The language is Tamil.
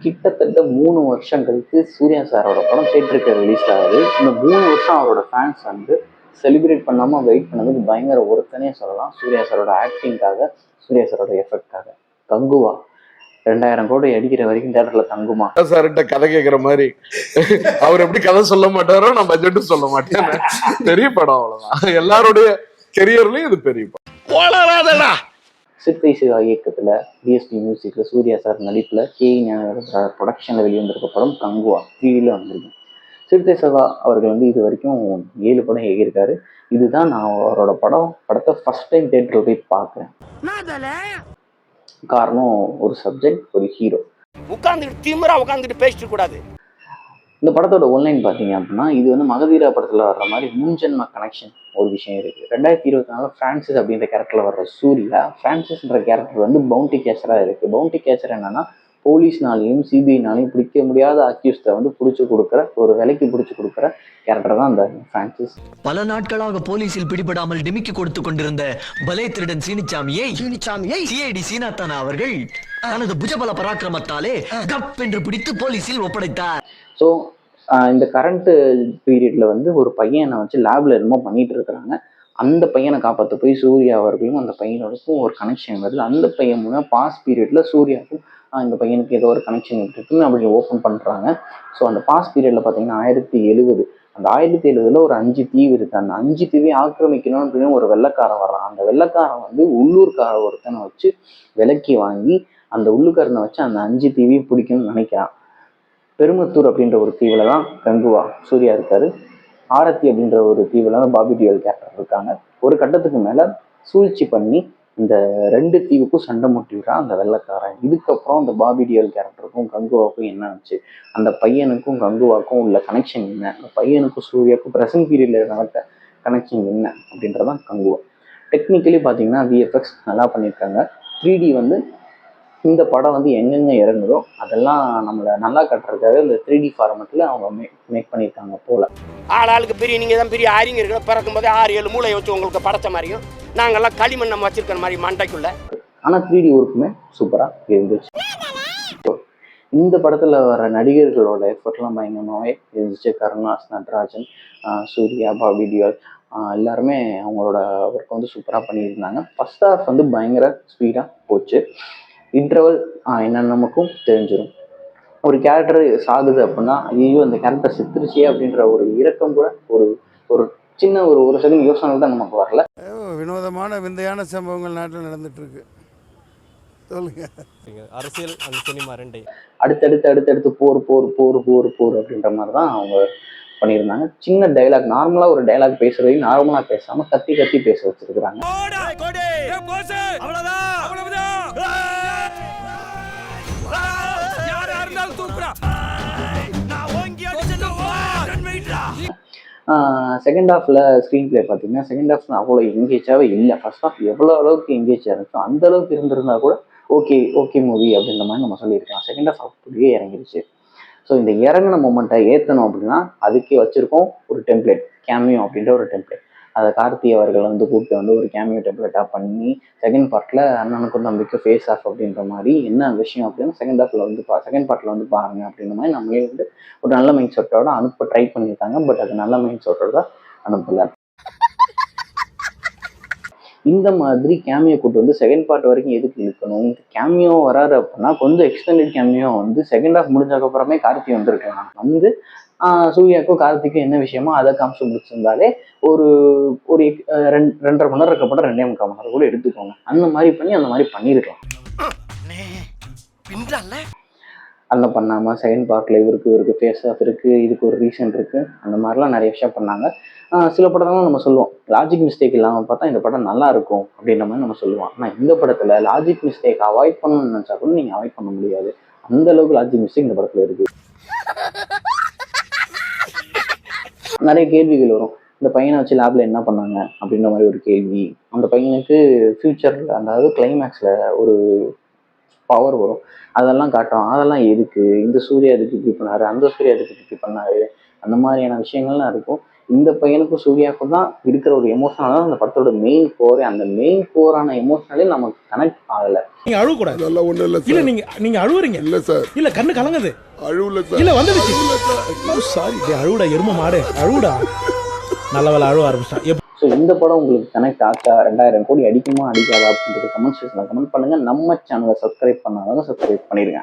கிட்டத்தட்ட 3 வருஷம் கழித்து சூர்யா சாரோட படம் தேட்டருக்கு ரிலீஸ் ஆகுது. இந்த 3 வருஷம் அவரோட ஃபேன்ஸ் வந்து செலிப்ரேட் பண்ணாமல் வெயிட் பண்ணதுக்கு பயங்கர ஒருத்தனே சொல்லலாம். சூர்யா சாரோட ஆக்டிங்காக, சூர்யா சாரோட எஃபெக்டாக. கங்குவா 2000 கோடி அடிக்கிற வரைக்கும் தேட்டரில் தங்குமா? சார்கிட்ட கதை கேட்குற மாதிரி அவர் எப்படி கதை சொல்ல மாட்டாரோ நான் பட்ஜெட்டும் சொல்ல மாட்டேன். பெரிய படம், அவ்வளோதான். எல்லாருடைய கெரியர்லையும் இது பெரிய படம். சிறுத்தை சிவா இயக்கத்தில் டிஎஸ்பி மியூசிக்கில் சூர்யா சார் நடிப்பில் ப்ரொடக்ஷனில் வெளிவந்திருக்க படம் கங்குவா 3Dயில் வந்திருக்கு. சிறுத்தை சிவா அவர்கள் வந்து இது வரைக்கும் 7 படம் எழுதியிருக்காரு. இதுதான் நான் அவரோட படத்தை ஃபர்ஸ்ட் டைம் தேட்டரில் போய் பார்க்குறேன். காரணம் ஒரு சப்ஜெக்ட், ஒரு ஹீரோ. உட்காந்துட்டு திமிரா உட்காந்துட்டு பேசிட்டு கூடாது. இந்த படத்தோட ஒன்லைன் பார்த்தீங்க அப்படின்னா, இது வந்து மகதீரா படத்தில் வர்ற மாதிரி முன்ஜென்ம கனெக்ஷன் ஒரு விஷயம் இருக்குது. 2024 ஃப்ரான்சிஸ் அப்படின்ற கேரக்டரில் வர்ற சூர்யா, ஃப்ரான்சிஸ்ன்ற கேரக்டர் வந்து பவுண்டி கேச்சராக இருக்குது. பவுண்டி கேச்சர் என்னன்னா, போலீஸ்னாலையும் சிபிஐனாலையும் பிடிக்க முடியாத அக்யூஸ்டை வந்து பிடிச்சி கொடுக்குற, ஒரு விலைக்கு பிடிச்சி கொடுக்குற கேரக்டர் தான் அந்த பிரான்சிஸ். பல நாட்களாக போலீசில் பிடிபடாமல் டிமிக்கி கொடுத்து கொண்டிருந்த பலே திருடன் சீனிச்சாமியை சிஐடி சீனாத்தானா அவர்கள் தனது புஜபல பராக்கிரமத்தாலே கப் என்று பிடித்து போலீசில் ஒப்படைத்தார். ஸோ இந்த கரண்ட் பீரியட்ல வந்து ஒரு பையனை வச்சு லேப்ல என்னமோ பண்ணிட்டு இருக்கிறாங்க. அந்த பையனை காப்பாற்ற போய் சூர்யா அவர்களும் அந்த பையனோடக்கும் ஒரு கனெக்ஷன் வருது. அந்த பையன் மூலம் பாஸ் பீரியட்ல சூர்யாவுக்கும் இந்த பையனுக்கு ஏதோ ஒரு கனெக்ஷன் இருக்குன்னு அப்படி ஓப்பன் பண்ணுறாங்க. ஸோ அந்த பாஸ் பீரியட்ல பார்த்தீங்கன்னா 1070, அந்த 1070 ஒரு 5 தீவு இருக்கு. அந்த 5 தீவையும் ஆக்கிரமிக்கணும் அப்படின்னு ஒரு வெள்ளைக்காரன் வர்றான். அந்த வெள்ளைக்காரன் வந்து உள்ளூர்கார ஒருத்தனை வச்சு விலைக்கு வாங்கி அந்த உள்ளூர்காரனை வச்சு அந்த 5 தீவையும் பிடிக்கணும்னு நினைக்கிறான். பெருமத்தூர் அப்படின்ற ஒரு தீவில் தான் கங்குவா சூர்யா இருக்காரு. ஆரத்தி அப்படின்ற ஒரு தீவில் தான் பாபி டியோல் கேரக்டர் இருக்காங்க. ஒரு கட்டத்துக்கு மேலே சூழ்ச்சி பண்ணி இந்த 2 தீவுக்கும் சண்டை முட்டிடுறான் அந்த வெள்ளைக்காரன். இதுக்கப்புறம் அந்த பாபி டியோல் கேரக்டருக்கும் கங்குவாவுக்கும் என்ன ஆச்சு, அந்த பையனுக்கும் கங்குவாக்கும் உள்ள கனெக்ஷன் என்ன, அந்த பையனுக்கும் சூர்யாவுக்கும் ப்ரெசன்ட் பீரியட்ல நடக்க கனெக்ஷன் என்ன அப்படின்றதான் கங்குவா. டெக்னிக்கலி பார்த்தீங்கன்னா விஎஃப்எக்ஸ் நல்லா பண்ணியிருக்காங்க. 3D வந்து இந்த படம் வந்து எங்கெங்க இறங்குதோ அதெல்லாம் நம்மளை நல்லா கட்டுறதுக்காக இந்த 3D ஃபார்மெட்டில் அவங்க மேக் பண்ணியிருக்காங்க போல. ஆளுக்கு பெரிய நீங்கள் தான் பெரிய அறிஞர்களை பிறக்கும் போதே 6-7 மூளை வச்சு உங்களுக்கு படைச்ச மாதிரியும் நாங்கள்லாம் களிமண் நம்ம வச்சிருக்கிற மாதிரி மண்டைக்குள்ள. ஆனால் 3D ஒர்க்குமே சூப்பராக இருந்துச்சு. இந்த படத்தில் வர நடிகர்களோட எஃபர்ட்லாம் பயங்கரமாகவே இருந்துச்சு. கருணாஸ், நடராஜன், சூர்யா, பாபி டியோல் எல்லாருமே அவங்களோட ஒர்க் வந்து சூப்பராக பண்ணியிருந்தாங்க. ஃபர்ஸ்ட் ஹாஃப் வந்து பயங்கர ஸ்பீடாக போச்சு. இன்டர்வல் என்னென்ன நமக்கும் தெரிஞ்சிடும். ஒரு கேரக்டர் சாகுது அப்படின்னா ஐயோ அந்த கேரக்டர் செத்துருச்சே அப்படின்ற ஒரு இரக்கம் கூட ஒரு சின்ன ஒரு செகண்ட் யோசனை தான் நமக்கு வரல. வினோதமான விந்தையான சம்பவங்கள் நாட்டில் நடந்துட்டு இருக்கு. சொல்லுங்க. அரசியல் அந்த சினிமா ரெண்டை அடுத்தடுத்து போர் அப்படின்ற மாதிரி தான் அவங்க பண்ணியிருந்தாங்க. சின்ன டைலாக், நார்மலாக ஒரு டைலாக் பேசுறதையும் நார்மலாக பேசாமல் கத்தி பேச வச்சிருக்கிறாங்க. செகண்ட் ஹாஃப்ல ஸ்க்ரீன் பிளே பார்த்தீங்கன்னா செகண்ட் ஹாஃப் அவ்வளோ எங்கேஜாகவே இல்லை. ஃபர்ஸ்ட் ஹாஃப் எவ்வளோ அளவுக்கு எங்கேஜ் இருந்துச்சோ அந்த அளவுக்கு இருந்திருந்தா கூட ஓகே மூவி அப்படின்ற மாதிரி நம்ம சொல்லியிருக்கலாம். செகண்ட் ஹாஃப் அப்படியே இறங்கிடுச்சு. ஸோ இந்த இறங்கின மொமெண்ட்டை ஏற்றணும் அப்படின்னா அதுக்கே வச்சுருக்கோம் ஒரு டெம்ப்ளேட், கேமியோ அப்படின்ற ஒரு டெம்ப்ளேட். அதை கார்த்தி அவர்கள் வந்து கூப்பிட்டு வந்து ஒரு கேமியோ டெம்ப்ளேட்டாக பண்ணி செகண்ட் பார்ட்டில் அண்ணனுக்கும் தம்பிக்கும் ஃபேஸ் ஆஃப் அப்படின்ற மாதிரி என்ன விஷயம் அப்படின்னு செகண்ட் பார்ட்டில் வந்து பாருங்க அப்படின்ற மாதிரி நம்மளே வந்து ஒரு நல்ல மைண்ட் செட்டோட அனுப்ப ட்ரை பண்ணியிருக்காங்க. பட் அது நல்ல மைண்ட் செட்டோட தான் அனுப்பல. இந்த மாதிரி கேமியோ கூட்டு வந்து செகண்ட் பார்ட் வரைக்கும் எதுக்கு இழுக்கணும்? இந்த கேமியோ வராது அப்படின்னா கொஞ்சம் எக்ஸ்டெண்டட் கேமியோ வந்து செகண்ட் ஹாஃப் முடிஞ்சதுக்கப்புறமே கார்த்தி வந்திருக்கலாம். வந்து சூர்யாவுக்கும் கார்த்திக்கும் என்ன விஷயமோ அதை காமிச்சு முடிச்சிருந்தாலே ஒரு 2.5 மணி நேரம் இருக்கப்பட்ட 2.25 மணி நேரம் கூட எடுத்துக்கோங்க. அந்த மாதிரி பண்ணியிருக்கலாம். அந்த பண்ணாமல் செகண்ட் பார்ட்டில் இவருக்கு ஃபேஸ் ஆஃப் இருக்குது, இதுக்கு ஒரு ரீசன் இருக்குது, அந்த மாதிரிலாம் நிறைய விஷயம் பண்ணாங்க. சில படம்லாம் நம்ம சொல்லுவோம் லாஜிக் மிஸ்டேக் இல்லாமல் பார்த்தா இந்த படம் நல்லா இருக்கும் அப்படின்ற மாதிரி நம்ம சொல்லுவோம். ஆனால் இந்த படத்தில் லாஜிக் மிஸ்டேக் அவாய்ட் பண்ணணும்னு நினச்சா கூட நீங்கள் அவாய்ட் பண்ண முடியாது. அந்த அளவுக்கு லாஜிக் மிஸ்டேக் இந்த படத்தில் இருக்குது. நிறைய கேள்விகள் வரும். இந்த பையனை வச்சு லேப்ல என்ன பண்ணாங்க அப்படின்ற மாதிரி ஒரு கேள்வி. அந்த பையனுக்கு ஃபியூச்சரில் அதாவது கிளைமேக்ஸில் ஒரு பவர் வரும், அதெல்லாம் காட்டுறோம். அதெல்லாம் எதுக்கு, இந்த சூர்யா எதுக்கு இப்படி பண்ணாரு, அந்த சூர்யா எதுக்கு இப்படி பண்ணாரு, அந்த மாதிரியான விஷயங்கள்லாம் இருக்கும். இந்த பையனுக்கும் சூர்யாவுக்கும் தான் இருக்கிற ஒரு எமோஷனல் தான் அந்த படத்தோட மெயின் கோரே. அந்த மெயின் கோரான எமோஷனலே நமக்கு கனெக்ட் ஆகல. நீங்க அழுவ கூடாது. அதெல்லாம் ஒண்ணும் இல்ல இல்ல சார். நீங்க அழுவுறீங்க. இல்ல சார். இல்ல கண்ணு கலங்குது. அழுவல சார். இல்ல வந்துடுச்சு. சாரி அழுவுடா எரும மாடு அழுவுடா. நல்லவள அழுவ ஆரம்பிச்சான். ஸோ இந்த படம் உங்களுக்கு கனெக்ட் ஆச்சா, 2000 கோடி அடிக்குமா அடிக்காதா அப்படின்றது கமெண்ட் செக்ஷன்ல கமெண்ட் பண்ணுங்க. நம்ம சேனலை சப்ஸ்கிரைப் பண்ணாதவங்க சப்ஸ்கிரைப் பண்ணிருங்க.